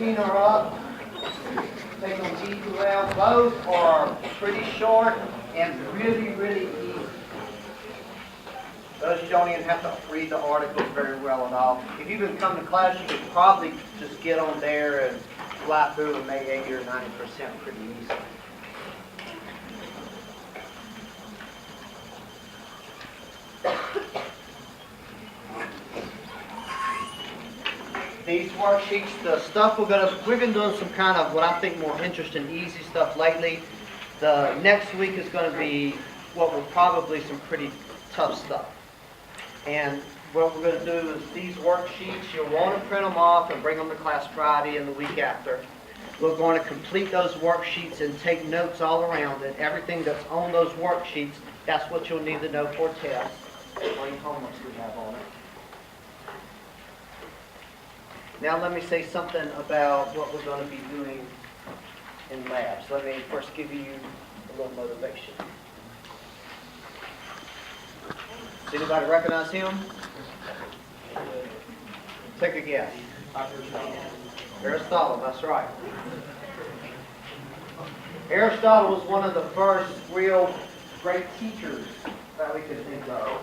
14 are up. Take them easy well. Both are pretty short and really, really easy. Those you don't even have to read the articles very well at all. If you've been coming to class, you could probably just get on there and fly through and make 80 or 90% pretty easy. These worksheets, the stuff we've been doing some kind of what I think more interesting, easy stuff lately. The next week is going to be what will probably some pretty tough stuff. And what we're going to do is these worksheets, you'll want to print them off and bring them to class Friday and the week after. We're going to complete those worksheets and take notes all around it. Everything that's on those worksheets, that's what you'll need to know for tests. How many homeworks we have on it. Now let me say something about what we're going to be doing in labs. Let me first give you a little motivation. Does anybody recognize him? Take a guess. Aristotle, that's right. Aristotle was one of the first real great teachers that we could think of.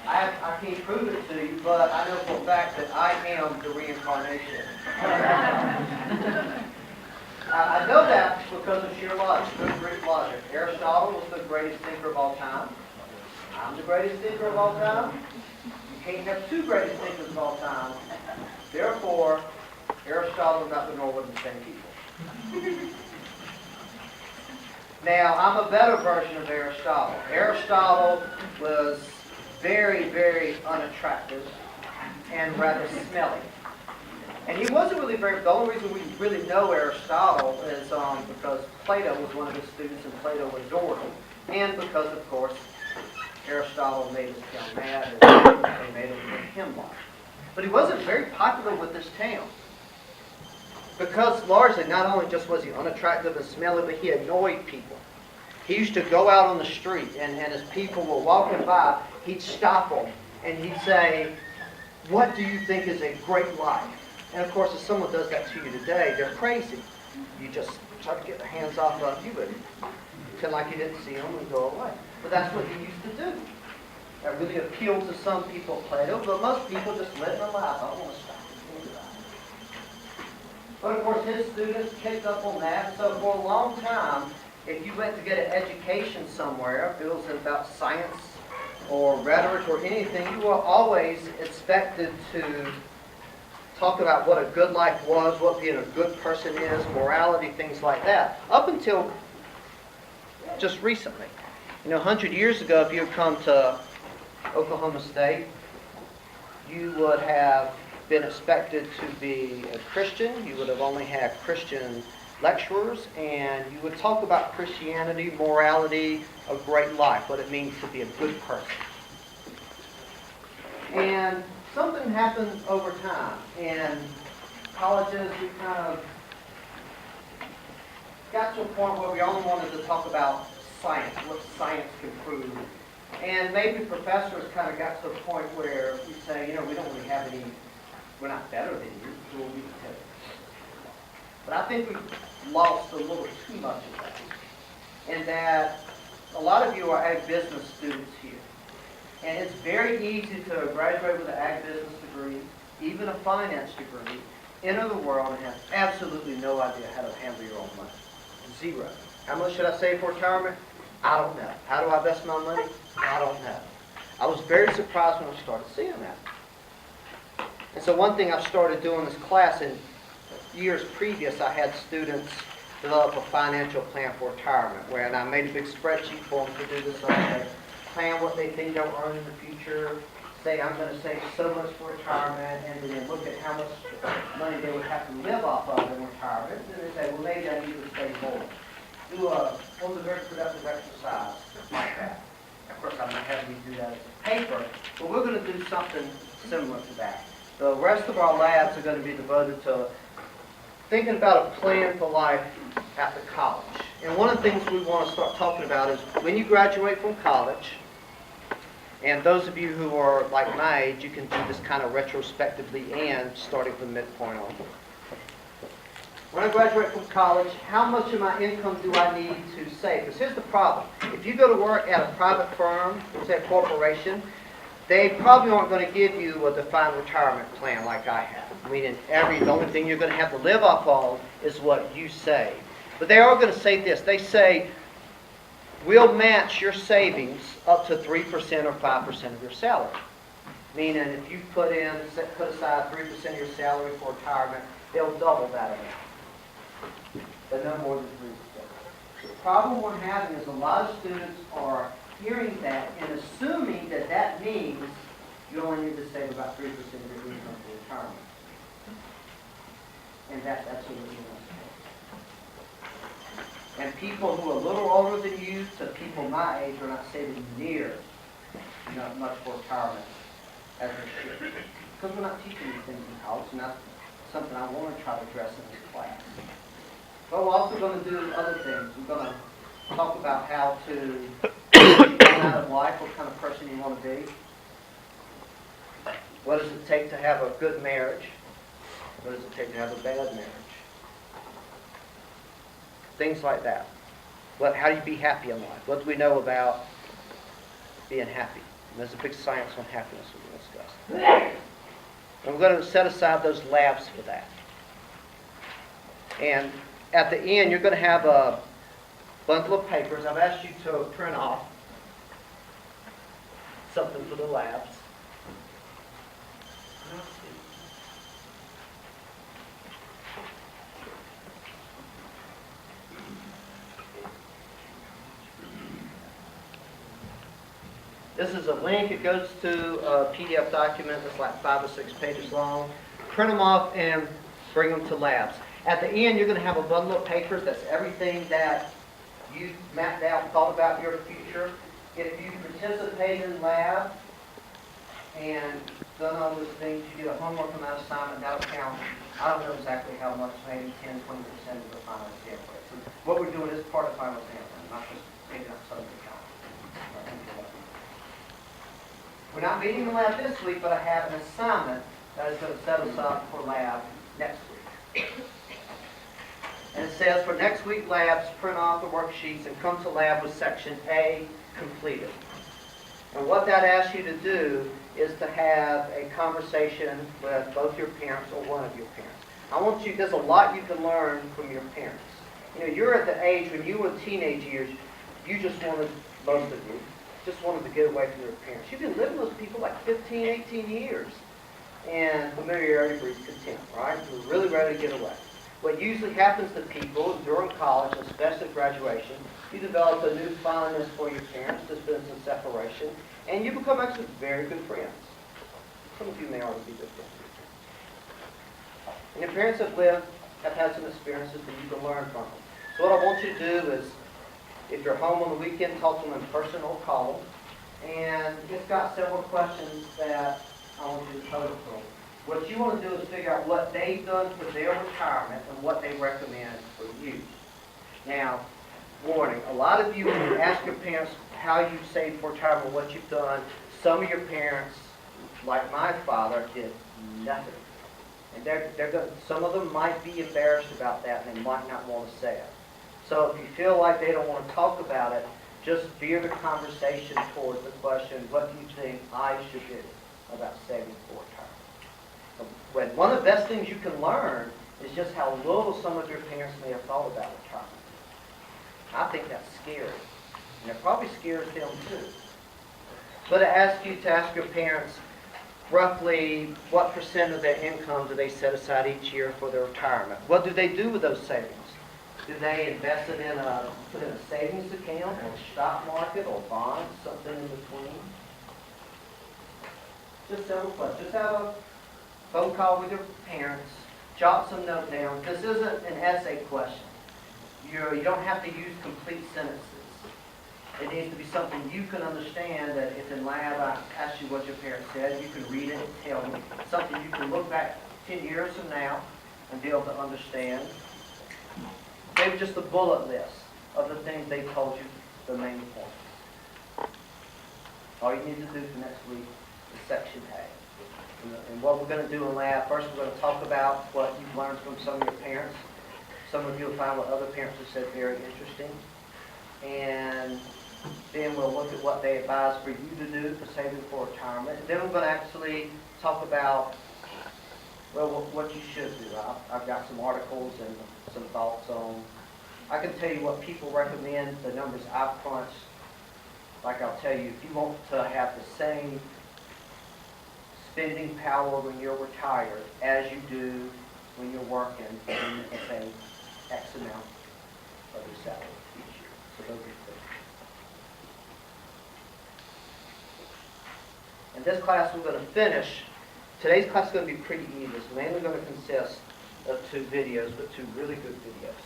I can't prove it to you, but I know for a fact that I am the reincarnation. I know that because of sheer logic, good Greek logic. Aristotle was the greatest thinker of all time. I'm the greatest thinker of all time. You can't have two greatest thinkers of all time. Therefore, Aristotle and Dr. Norwood are the same people. Now, I'm a better version of Aristotle. Aristotle was very, very unattractive and rather smelly. And he wasn't really the only reason we really know Aristotle is because Plato was one of his students and Plato adored him. And because, of course, Aristotle made his town mad and they made him like. But he wasn't very popular with this town. Because largely, not only just was he unattractive and smelly, but he annoyed people. He used to go out on the street, and as people were walking by, he'd stop them, and he'd say, "What do you think is a great life?" And of course, if someone does that to you today, they're crazy. You just try to get their hands off of you and pretend like you didn't see them and go away. But that's what he used to do. That really appealed to some people, Plato, but most people just let their lives. I don't want to stop and think about it. But of course, his students picked up on that, so for a long time, if you went to get an education somewhere, if it was about science or rhetoric or anything, you were always expected to talk about what a good life was, what being a good person is, morality, things like that, up until just recently. 100 years ago, if you had come to Oklahoma State, you would have been expected to be a Christian. You would have only had Christian lecturers, and you would talk about Christianity, morality, a great life, what it means to be a good person. And something happened over time. In colleges, we kind of got to a point where we only wanted to talk about science, what science can prove. And maybe professors kind of got to a point where we say, we don't really have any, we're not better than you, so we'll be together. But I think we've lost a little too much of that. And that a lot of you are ag business students here. And it's very easy to graduate with an ag business degree, even a finance degree, enter the world and have absolutely no idea how to handle your own money. Zero. How much should I save for retirement? I don't know. How do I invest my money? I don't know. I was very surprised when I started seeing that. And so one thing I started doing in this class, in years previous, I had students develop a financial plan for retirement, where I made a big spreadsheet for them to do this. Plan what they think they'll earn in the future, say I'm going to save so much for retirement, and then look at how much money they would have to live off of in retirement. And then they say, well, maybe I need to save more. Do a very productive exercise like that. Of course, I'm not having you do that as a paper, but we're going to do something similar to that. The rest of our labs are going to be devoted to thinking about a plan for life after college. And one of the things we want to start talking about is when you graduate from college, and those of you who are like my age, you can do this kind of retrospectively and starting from midpoint on. when I graduate from college, how much of my income do I need to save? Because here's the problem. If you go to work at a private firm, say a corporation, they probably aren't going to give you a defined retirement plan like I have. Meaning the only thing you're going to have to live off on is what you save. But they are going to say this. They say, we'll match your savings up to 3% or 5% of your salary. Meaning if you put aside 3% of your salary for retirement, they'll double that amount. But no more than 3%. The problem we're having is a lot of students are hearing that and assuming that that means you only need to save about 3% of your income for retirement. And that's absolutely not the case. And people who are a little older than you to people my age are not saving near enough much for retirement as they should. Because we're not teaching these things in college, and that's something I want to try to address in this class. But we're also going to do other things. We're going to talk about how to come out of life, what kind of person you want to be. What does it take to have a good marriage? What does it take to have a bad marriage? Things like that. How do you be happy in life? What do we know about being happy? And there's a big science on happiness we're going to discuss. And we're going to set aside those labs for that. And at the end, you're going to have a bundle of papers. I've asked you to print off something for the labs. This is a link. It goes to a PDF document that's like 5 or 6 pages long. Print them off and bring them to labs. At the end, you're going to have a bundle of papers. That's everything that you mapped out, thought about your future. If you participate in lab and done all those things, you get a homework on that assignment. That'll count. I don't know exactly how much, maybe 10, 20% of the final exam grade. So what we're doing is part of final exam, not just taking up some of the time. We're not meeting the lab this week, but I have an assignment that is going to set us up for lab next week. And it says for next week labs, print off the worksheets and come to lab with section A completed. And what that asks you to do is to have a conversation with both your parents or one of your parents. There's a lot you can learn from your parents. You're at the age when you were teenage years, you just wanted, most of you, just wanted to get away from your parents. You've been living with those people like 15, 18 years. And familiarity breeds contempt, right? You're really ready to get away. What usually happens to people during college, especially graduation, you develop a new fondness for your parents. There's been some separation. And you become actually very good friends. Some of you may already be good friends. And your parents have had some experiences that you can learn from them. So what I want you to do is, if you're home on the weekend, talk to them in person or call them. And it's got several questions that I want you to pose to them. What you want to do is figure out what they've done for their retirement and what they recommend for you. Now, warning, a lot of you, when you ask your parents how you saved for retirement, what you've done, some of your parents, like my father, did nothing. And some of them might be embarrassed about that and they might not want to say it. So if you feel like they don't want to talk about it, just veer the conversation towards the question, what do you think I should do about saving for retirement? One of the best things you can learn is just how little some of your parents may have thought about retirement. I think that's scary. And it probably scares them too. But I ask you to ask your parents roughly what percent of their income do they set aside each year for their retirement? What do they do with those savings? Do they invest it put in a savings account or a stock market or bonds, something in between? Just several questions. Just have a phone call with your parents. Jot some note down. This isn't an essay question. You don't have to use complete sentences. It needs to be something you can understand that if in lab I ask you what your parents said, you can read it and tell me. Something you can look back 10 years from now and be able to understand. Maybe just a bullet list of the things they told you, the main points. All you need to do for next week is section A. And what we're going to do in lab, first we're going to talk about what you've learned from some of your parents. Some of you will find what other parents have said very interesting. And then we'll look at what they advise for you to do for saving for retirement. And then we're going to actually talk about, well, what you should do. I've got some articles and some thoughts on. I can tell you what people recommend, the numbers I've crunched. Like I'll tell you, if you want to have the same spending power when you're retired as you do when you're working, and say X amount of your salary each year. So those are the things. In this class, we're going to finish. Today's class is going to be pretty easy. It's mainly going to consist of 2 videos, but 2 really good videos.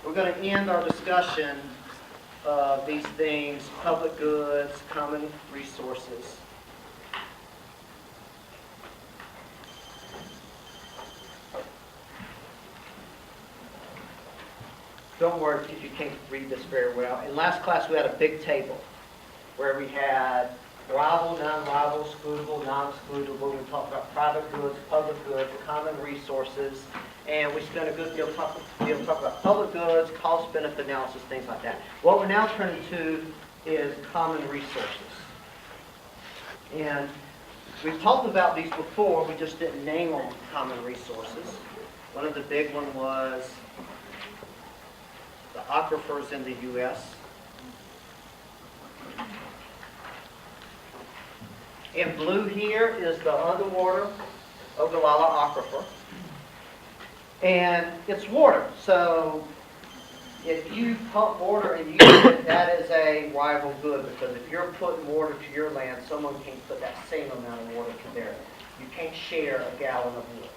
We're going to end our discussion of these things: public goods, common resources. Don't worry if you can't read this very well. In last class, we had a big table where we had rival, non-rival, excludable, non-excludable. We talked about private goods, public goods, common resources, and we spent a good deal talking about public goods, cost-benefit analysis, things like that. What we're now turning to is common resources. And we've talked about these before, we just didn't name them common resources. One of the big ones was the aquifers in the U.S. In blue here is the underwater Ogallala Aquifer. And it's water. So if you pump water and use it, that is a rival good, because if you're putting water to your land, someone can put that same amount of water to theirs. You can't share a gallon of water.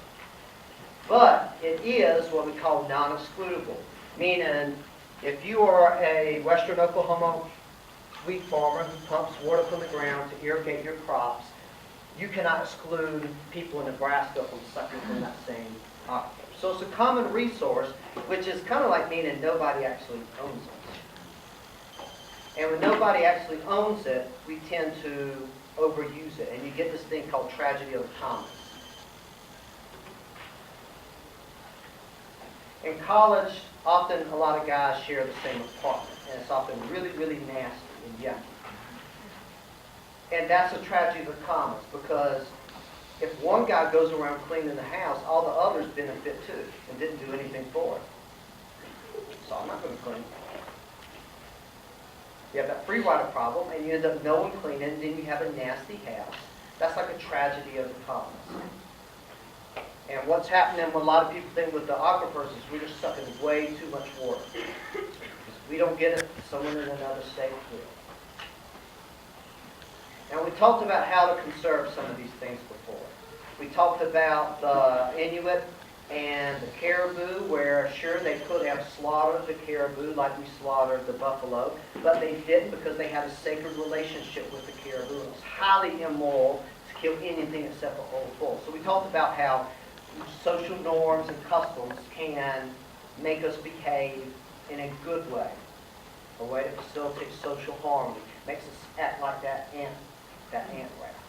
But it is what we call non-excludable, meaning if you are a western Oklahoma wheat farmer who pumps water from the ground to irrigate your crops, you cannot exclude people in Nebraska from sucking from that same aquifer. So it's a common resource, which is kind of like meaning nobody actually owns it. And when nobody actually owns it, we tend to overuse it, and you get this thing called tragedy of the commons. In college, often a lot of guys share the same apartment, and it's often really, really nasty and yucky. And that's a tragedy of the commons, because if one guy goes around cleaning the house, all the others benefit too, and didn't do anything for it. So I'm not going to clean. You have that free rider problem, and you end up no one cleaning, and then you have a nasty house. That's like a tragedy of the commons. And what's happening, what a lot of people think with the aquifers, is we're just sucking way too much water. We don't get it, someone in another state will. And we talked about how to conserve some of these things before. We talked about the Inuit and the caribou, where sure they could have slaughtered the caribou like we slaughtered the buffalo, but they didn't, because they had a sacred relationship with the caribou. It was highly immoral to kill anything except a whole bull. So we talked about how social norms and customs can make us behave in a good way, a way that facilitates social harmony, makes us act like that ant rat.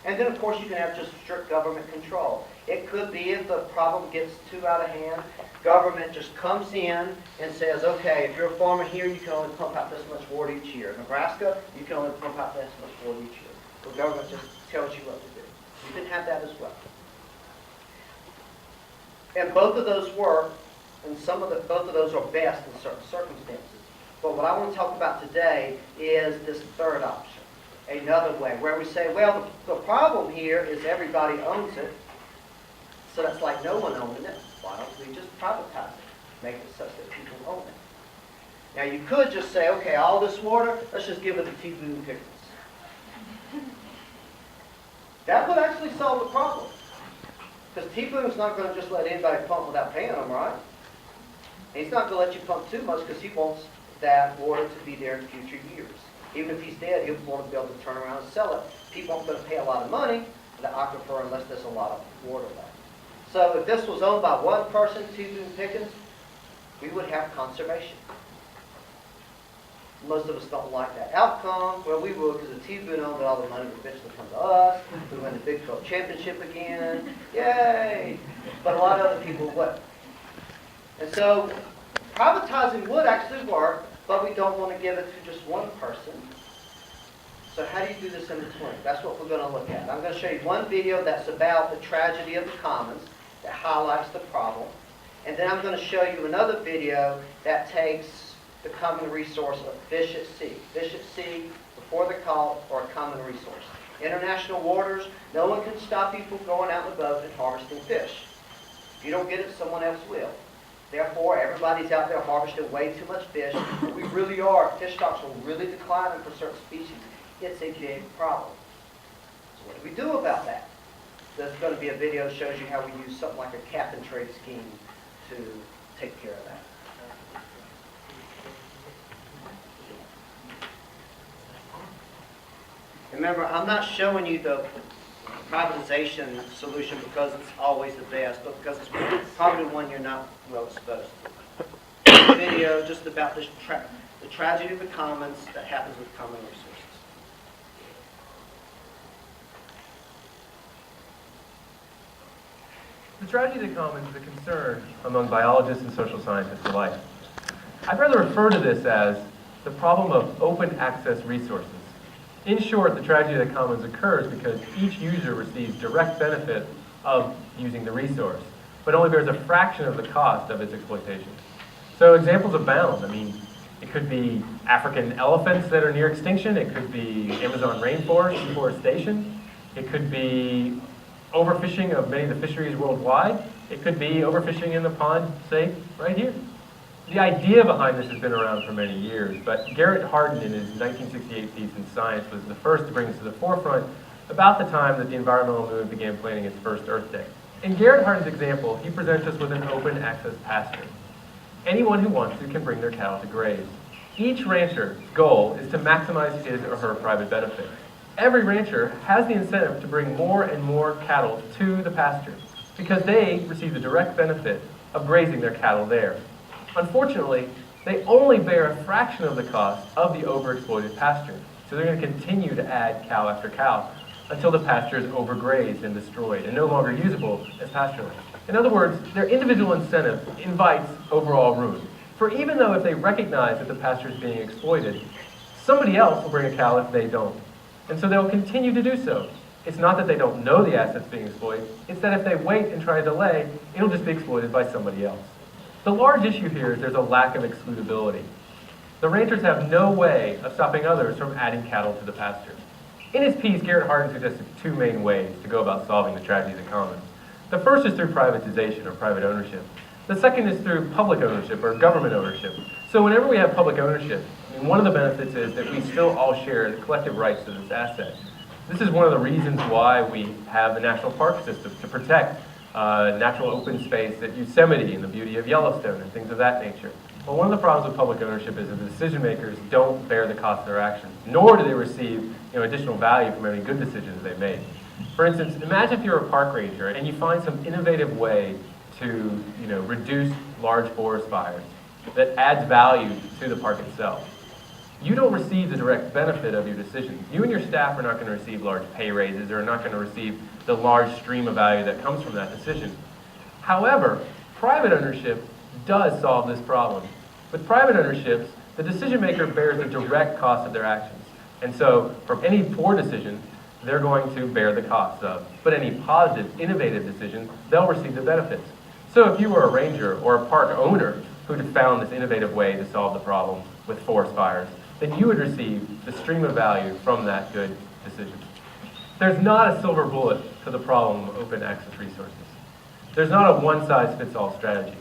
And then, of course, you can have just strict government control. It could be, if the problem gets too out of hand, government just comes in and says, okay, if you're a farmer here, you can only pump out this much water each year. Nebraska, you can only pump out this much water each year. The government just tells you what to do. You can have that as well. And both of those work, and both of those are best in certain circumstances. But what I want to talk about today is this third option, another way, where we say, well, the problem here is everybody owns it, so that's like no one owning it. Why don't we just privatize it, make it such that people own it? Now, you could just say, okay, all this water, let's just give it to T. Boone Pickens. That would actually solve the problem. Because T. Boone's not going to just let anybody pump without paying them, right? And he's not going to let you pump too much, because he wants that water to be there in future years. Even if he's dead, he'll want to be able to turn around and sell it. People aren't going to pay a lot of money for the aquifer unless there's a lot of water left. So if this was owned by one person, T. Boone Pickens, we would have conservation. Most of us don't like that outcome. Well, we will, because the team would know that all the money would eventually come to us. We win the Big 12 championship again. Yay! But a lot of other people wouldn't. And so privatizing would actually work, but we don't want to give it to just one person. So how do you do this in between? That's what we're going to look at. I'm going to show you one video that's about the tragedy of the commons that highlights the problem. And then I'm going to show you another video that takes the common resource of fish at sea. Fish at sea before the call or a common resource. International waters, no one can stop you from going out in the boat and harvesting fish. If you don't get it, someone else will. Therefore, everybody's out there harvesting way too much fish. We really are. Fish stocks are really declining for certain species. It's a big problem. So what do we do about that? There's going to be a video that shows you how we use something like a cap and trade scheme to take care of that. Remember, I'm not showing you the privatization solution because it's always the best, but because it's probably one you're not well exposed to. Video just about the tragedy of the commons that happens with common resources. The tragedy of the commons is a concern among biologists and social scientists alike. I'd rather refer to this as the problem of open access resources. In short, the tragedy of the commons occurs because each user receives direct benefit of using the resource, but only bears a fraction of the cost of its exploitation. So examples abound. I mean, it could be African elephants that are near extinction. It could be Amazon rainforest deforestation. It could be overfishing of many of the fisheries worldwide. It could be overfishing in the pond, say, right here. The idea behind this has been around for many years, but Garrett Hardin in his 1968 piece in Science was the first to bring this to the forefront about the time that the environmental movement began planning its first Earth Day. In Garrett Hardin's example, he presents us with an open access pasture. Anyone who wants to can bring their cattle to graze. Each rancher's goal is to maximize his or her private benefit. Every rancher has the incentive to bring more and more cattle to the pasture because they receive the direct benefit of grazing their cattle there. Unfortunately, they only bear a fraction of the cost of the overexploited pasture, so they're going to continue to add cow after cow until the pasture is overgrazed and destroyed and no longer usable as pasture land. In other words, their individual incentive invites overall ruin. For even though if they recognize that the pasture is being exploited, somebody else will bring a cow if they don't. And so they'll continue to do so. It's not that they don't know the asset's being exploited, it's that if they wait and try to delay, it'll just be exploited by somebody else. The large issue here is there's a lack of excludability. The ranchers have no way of stopping others from adding cattle to the pasture. In his piece, Garrett Hardin suggested two main ways to go about solving the tragedy of the commons. The first is through privatization or private ownership. The second is through public ownership or government ownership. So whenever we have public ownership, one of the benefits is that we still all share the collective rights to this asset. This is one of the reasons why we have the national park system to protect natural open space at Yosemite and the beauty of Yellowstone and things of that nature. Well, one of the problems with public ownership is that the decision makers don't bear the cost of their actions, nor do they receive additional value from any good decisions they made. For instance, imagine if you're a park ranger and you find some innovative way to reduce large forest fires that adds value to the park itself. You don't receive the direct benefit of your decisions. You and your staff are not going to receive large pay raises or are not going to receive the large stream of value that comes from that decision. However, private ownership does solve this problem. With private ownerships, the decision maker bears the direct cost of their actions. And so, from any poor decision, they're going to bear the costs of. But any positive, innovative decision, they'll receive the benefits. So if you were a ranger or a park owner who'd have found this innovative way to solve the problem with forest fires, then you would receive the stream of value from that good decision. There's not a silver bullet to the problem of open access resources. There's not a one-size-fits-all strategy.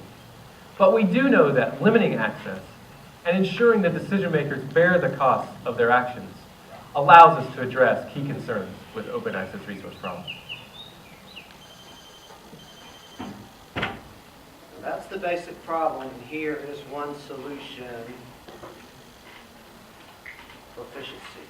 But we do know that limiting access and ensuring that decision makers bear the costs of their actions allows us to address key concerns with open access resource problems. That's the basic problem. Here is one solution for efficiency.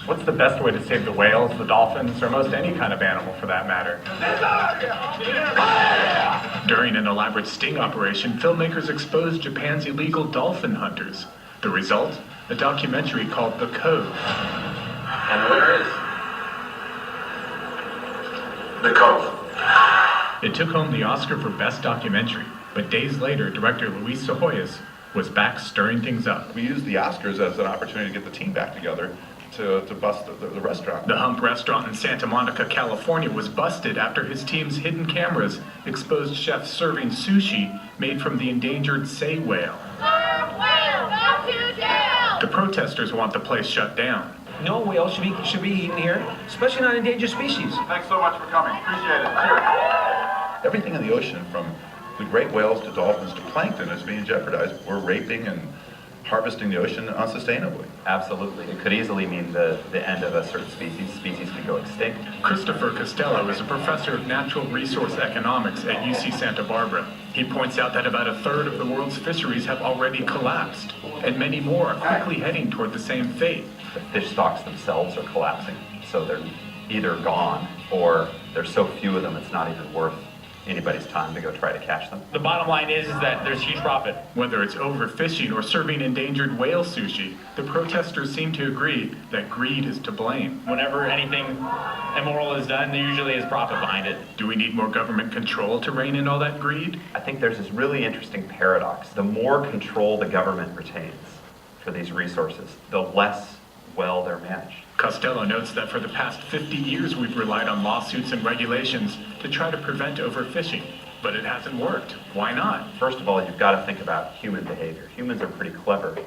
What's What's the best way to save the whales, the dolphins, or most any kind of animal for that matter? During an elaborate sting operation, filmmakers exposed Japan's illegal dolphin hunters. The result? A documentary called The Cove. And the winner is The Cove. It took home the Oscar for Best Documentary, but days later, director Luis Sohoyas was back stirring things up. We used the Oscars as an opportunity to get the team back together to bust the restaurant. The Hump restaurant in Santa Monica, California was busted after his team's hidden cameras exposed chefs serving sushi made from the endangered sei whale. Serve whale, go to jail! The protesters want the place shut down. No whale should be eaten here, especially not endangered species. Thanks so much for coming. Appreciate it. Cheers. Everything in the ocean, from the great whales to dolphins to plankton, is being jeopardized. We're raping and harvesting the ocean unsustainably. Absolutely. It could easily mean the end of a certain species. Species could go extinct. Christopher Costello is a professor of natural resource economics at UC Santa Barbara. He points out that about a third of the world's fisheries have already collapsed, and many more are quickly heading toward the same fate. The fish stocks themselves are collapsing, so they're either gone or there's so few of them it's not even worth anybody's time to go try to catch them. The bottom line is that there's huge profit. Whether it's overfishing or serving endangered whale sushi, the protesters seem to agree that greed is to blame. Whenever anything immoral is done, there usually is profit behind it. Do we need more government control to rein in all that greed? I think there's this really interesting paradox. The more control the government retains for these resources, the less well they're managed. Costello notes that for the past 50 years we've relied on lawsuits and regulations to try to prevent overfishing, but it hasn't worked. Why not? First of all, you've got to think about human behavior. Humans are pretty clever,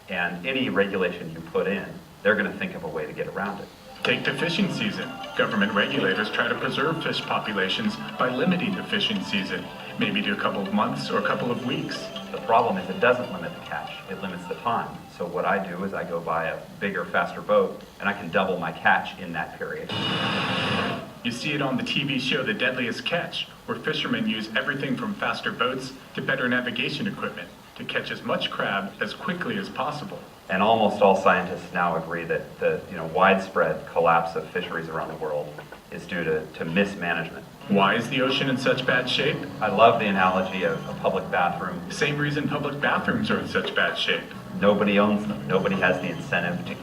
and any regulation you put in, they're going to think of a way to get around it. Take the fishing season. Government regulators try to preserve fish populations by limiting the fishing season, maybe to a couple of months or a couple of weeks. The problem is it doesn't limit the catch, it limits the time. So what I do is I go buy a bigger, faster boat, and I can double my catch in that period. You see it on the TV show The Deadliest Catch, where fishermen use everything from faster boats to better navigation equipment to catch as much crab as quickly as possible. And almost all scientists now agree that the widespread collapse of fisheries around the world is due to mismanagement. Why is the ocean in such bad shape? I love the analogy of a public bathroom. Same reason public bathrooms are in such bad shape. Nobody owns them. Nobody has the incentive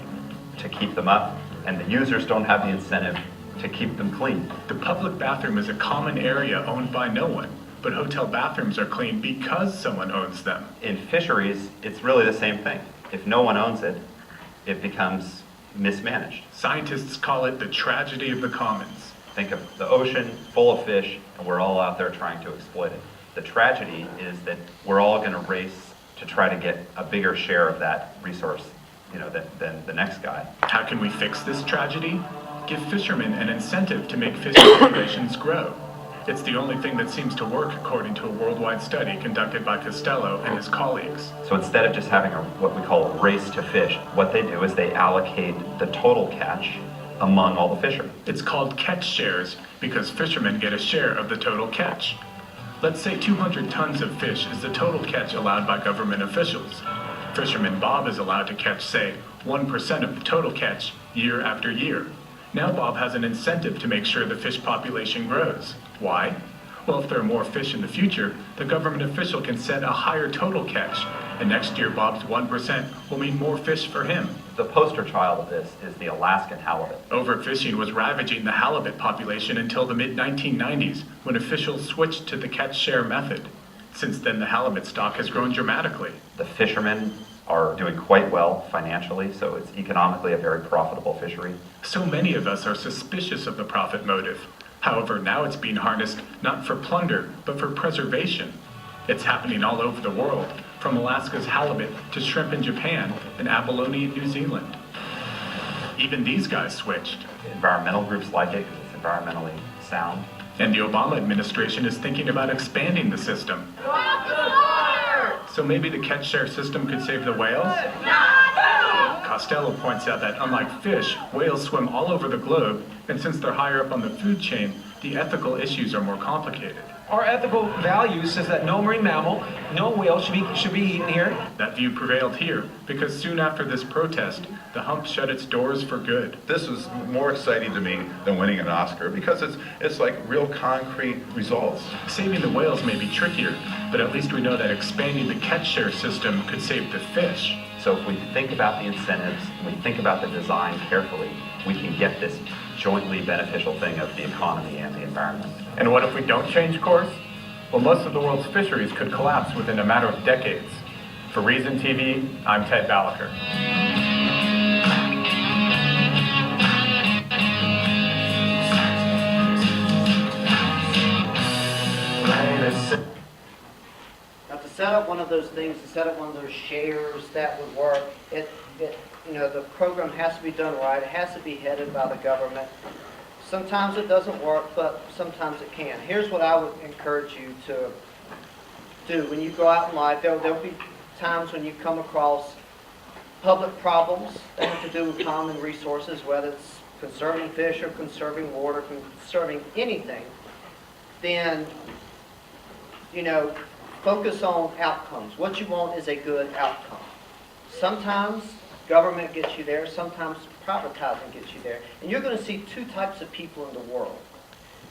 to keep them up, and the users don't have the incentive to keep them clean. The public bathroom is a common area owned by no one, but hotel bathrooms are clean because someone owns them. In fisheries, it's really the same thing. If no one owns it, it becomes mismanaged. Scientists call it the tragedy of the commons. Think of the ocean full of fish, and we're all out there trying to exploit it. The tragedy is that we're all going to race to try to get a bigger share of that resource, than the next guy. How can we fix this tragedy? Give fishermen an incentive to make fish populations grow. It's the only thing that seems to work, according to a worldwide study conducted by Costello and his colleagues. So instead of just having what we call a race to fish, what they do is they allocate the total catch among all the fishermen. It's called catch shares because fishermen get a share of the total catch. Let's say 200 tons of fish is the total catch allowed by government officials. Fisherman Bob is allowed to catch, say, 1% of the total catch year after year. Now Bob has an incentive to make sure the fish population grows. Why? Well, if there are more fish in the future, the government official can set a higher total catch, and next year Bob's 1% will mean more fish for him. The poster child of this is the Alaskan halibut. Overfishing was ravaging the halibut population until the mid-1990s, when officials switched to the catch share method. Since then, the halibut stock has grown dramatically. The fishermen are doing quite well financially, so it's economically a very profitable fishery. So many of us are suspicious of the profit motive. However, now it's being harnessed not for plunder, but for preservation. It's happening all over the world, from Alaska's halibut to shrimp in Japan and abalone in New Zealand. Even these guys switched. Environmental groups like it because it's environmentally sound. And the Obama administration is thinking about expanding the system. So maybe the catch share system could save the whales? Costello points out that unlike fish, whales swim all over the globe, and since they're higher up on the food chain, the ethical issues are more complicated. Our ethical value says that no marine mammal, no whale should be eaten here. That view prevailed here because soon after this protest, the hump shut its doors for good. This was more exciting to me than winning an Oscar because it's like real concrete results. Saving the whales may be trickier, but at least we know that expanding the catch share system could save the fish. So if we think about the incentives, and we think about the design carefully, we can get this jointly beneficial thing of the economy and the environment. And what if we don't change course? Well, most of the world's fisheries could collapse within a matter of decades. For Reason TV, I'm Ted Balaker. Now, to set up one of those things, to set up one of those shares that would work, the program has to be done right. It has to be headed by the government. Sometimes it doesn't work, but sometimes it can. Here's what I would encourage you to do when you go out in life. There'll be times when you come across public problems that have to do with common resources, whether it's conserving fish or conserving water, conserving anything. Then, focus on outcomes. What you want is a good outcome. Sometimes government gets you there, sometimes privatizing gets you there. And you're going to see two types of people in the world.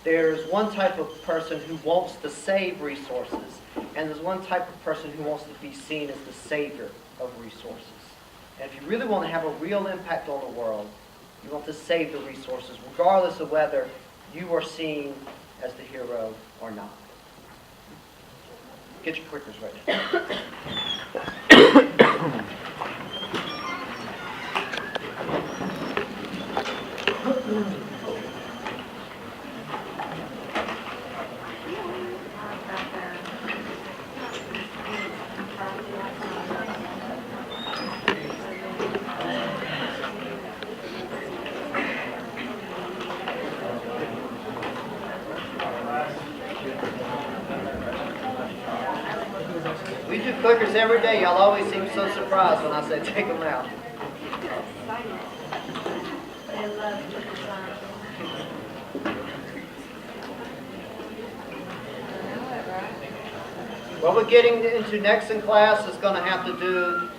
There's one type of person who wants to save resources, and there's one type of person who wants to be seen as the savior of resources. And if you really want to have a real impact on the world, you want to save the resources, regardless of whether you are seen as the hero or not. Get your clickers ready. We do clickers every day. Y'all always seem so surprised when I say take them out. What we're getting into next in class is going to have to do,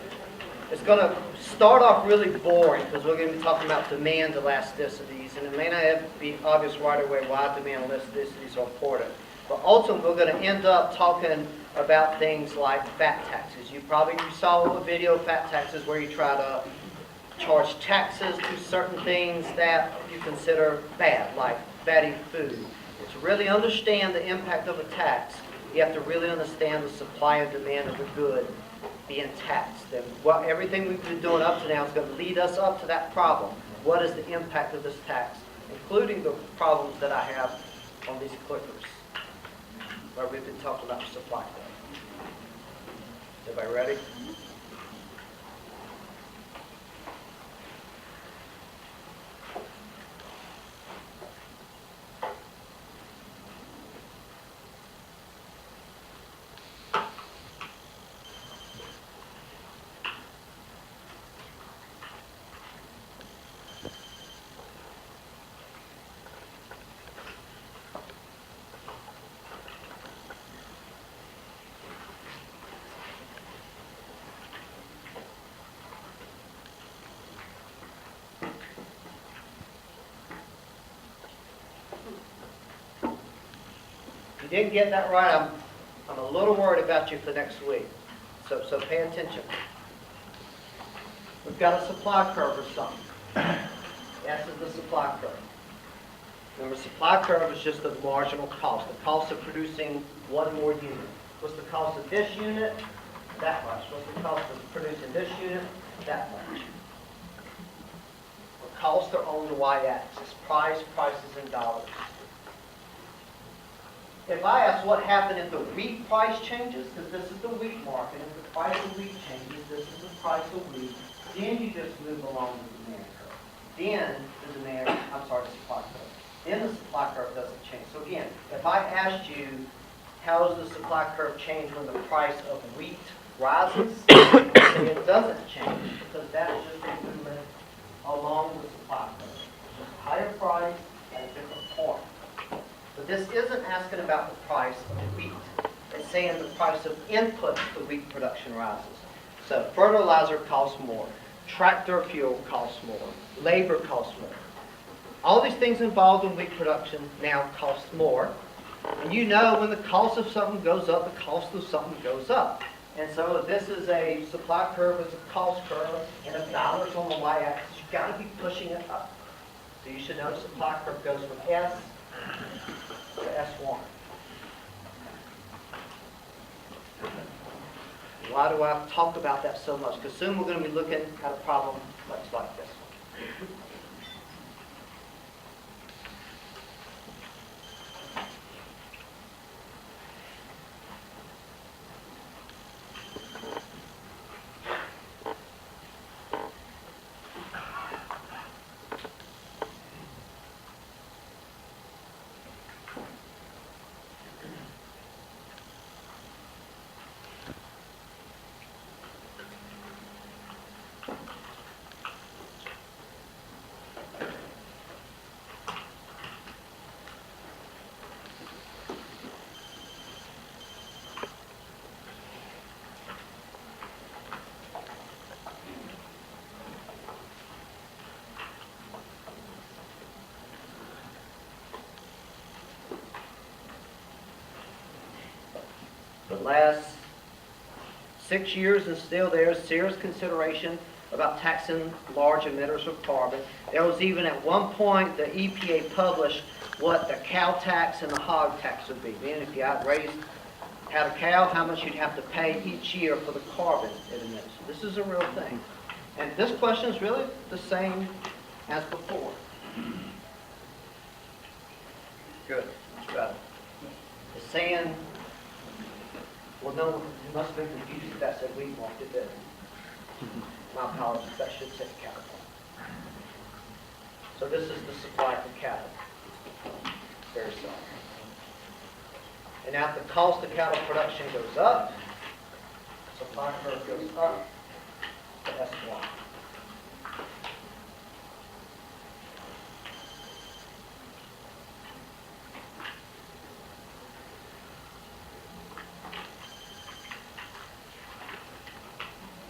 it's going to start off really boring because we're going to be talking about demand elasticities, and it may not be obvious right away why demand elasticities are important. But ultimately, we're going to end up talking about things like fat taxes. You saw a video of fat taxes where you try to charge taxes to certain things that you consider bad, like fatty food. To really understand the impact of a tax, you have to really understand the supply and demand of the good being taxed. And everything we've been doing up to now is going to lead us up to that problem. What is the impact of this tax, including the problems that I have on these clickers, where we've been talking about the supply chain. Everybody ready? If you didn't get that right, I'm a little worried about you for next week. So pay attention. We've got a supply curve or something. S is the supply curve. Remember, supply curve is just the marginal cost. The cost of producing one more unit. What's the cost of this unit? That much. What's the cost of producing this unit? That much. The costs are on the y-axis. Prices in dollars. If I ask what happened if the wheat price changes, because this is the wheat market, if the price of wheat changes, this is the price of wheat, then you just move along the demand curve. Then the supply curve. Then the supply curve doesn't change. So again, if I asked you, how does the supply curve change when the price of wheat rises? It doesn't change, because that's just a movement along the supply curve. Just higher price at a different point. The But this isn't asking about the price of the wheat. It's saying the price of input to wheat production rises. So fertilizer costs more, tractor fuel costs more, labor costs more. All these things involved in wheat production now cost more. And you know when the cost of something goes up, the cost of something goes up. And so if this is a supply curve, it's a cost curve, and if dollars on the y-axis, you've got to be pushing it up. So you should know the supply curve goes from S to S1. Why do I talk about that so much? Because soon we're going to be looking at a problem much like this one. The last 6 years, and still there's serious consideration about taxing large emitters of carbon. There was even at one point the EPA published what the cow tax and the hog tax would be. Meaning if you had a cow, how much you'd have to pay each year for the carbon it emits. This is a real thing. And this question is really the same as before. Good. Much better. It's saying, well, no, you must have been confused if that said wheat market, did it? My apologies, that should say cattle. So this is the supply for cattle. Very simple. And now if the cost of cattle production goes up, supply curve goes up to S1.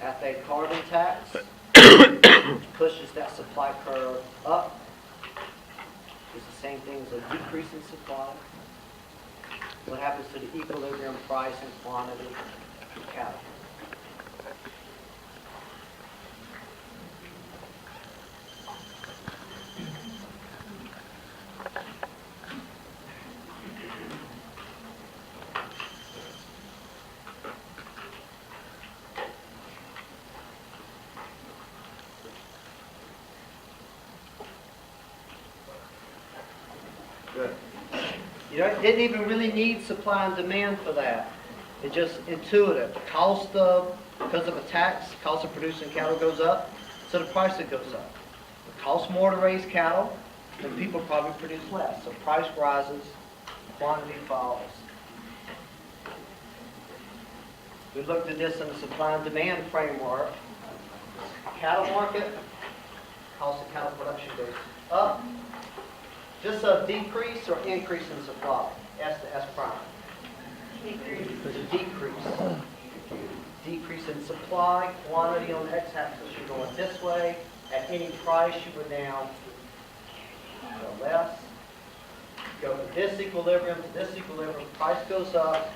At a carbon tax, pushes that supply curve up. It's the same thing as a decrease in supply. What happens to the equilibrium price and quantity of cattle? Good. You know, it didn't even really need supply and demand for that. It's just intuitive. The cost of, because of a tax, the cost of producing cattle goes up, so the price it goes up. It costs more to raise cattle, then people probably produce less. So price rises, quantity falls. We looked at this in the supply and demand framework. Cattle market, cost of cattle production goes up. Just a decrease or increase in supply? S to S prime. Decrease. There's a decrease. Decrease in supply, quantity on the x-axis, you're going this way. At any price, you would now go less. Go from this equilibrium to this equilibrium. Price goes up,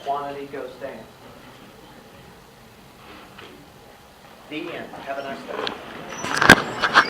quantity goes down. The end. Have a nice day.